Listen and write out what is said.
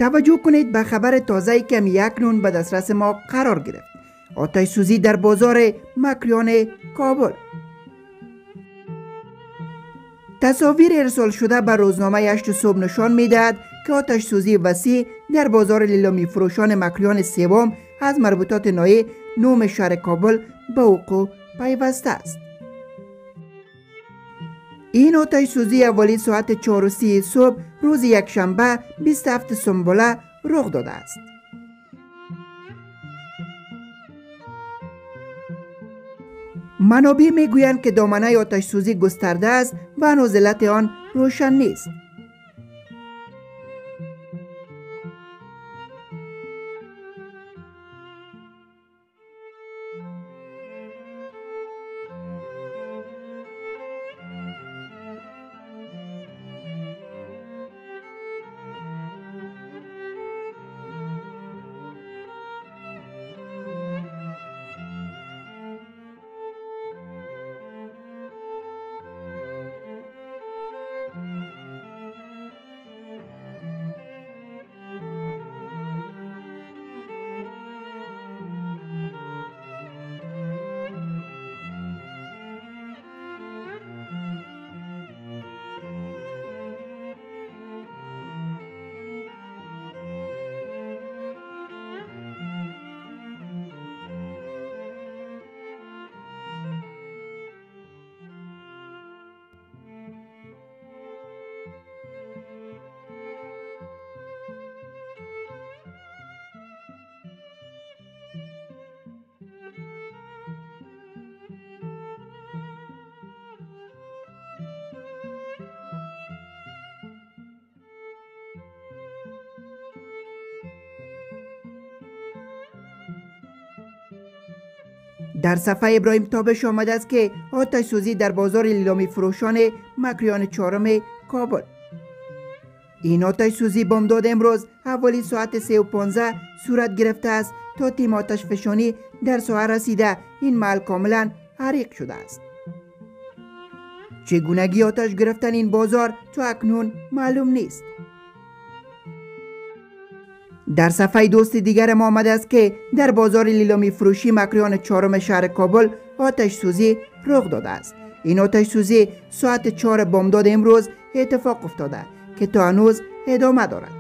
توجه کنید به خبر تازه‌ای که اکنون به دسترس ما قرار گرفت. آتش سوزی در بازار مکریان کابل. تصاویر ارسال شده به روزنامه 8 صبح نشان می‌دهد که آتش سوزی وسیع در بازار لیلامی فروشان مکریان سوم از مربوطات ناحیه نوم شهر کابل به وقوع پیوسته است. این آتش سوزی اولی ساعت 4:30 صبح روز یکشنبه 27 سنبله رخ داده است. منابع میگویند که دامنه آتش سوزی گسترده است و هنوز علت آن روشن نیست. در صفحه ابراهیم تابش آمده است که آتش سوزی در بازار لیلامی فروشان مکریان چهارم کابل. این آتش سوزی بامداد امروز حوالی ساعت 3:15 صورت گرفته است تا تیم آتش فشانی در ساحه رسیده این محل کاملا حریق شده است. چگونگی آتش گرفتن این بازار تا اکنون معلوم نیست. در صفحه دوست دیگر ما آمده است که در بازار لیلامی فروشی مکریان چهارم شهر کابل آتش سوزی رخ داده است. این آتش سوزی ساعت 4 بامداد امروز اتفاق افتاده که تا هنوز ادامه دارد.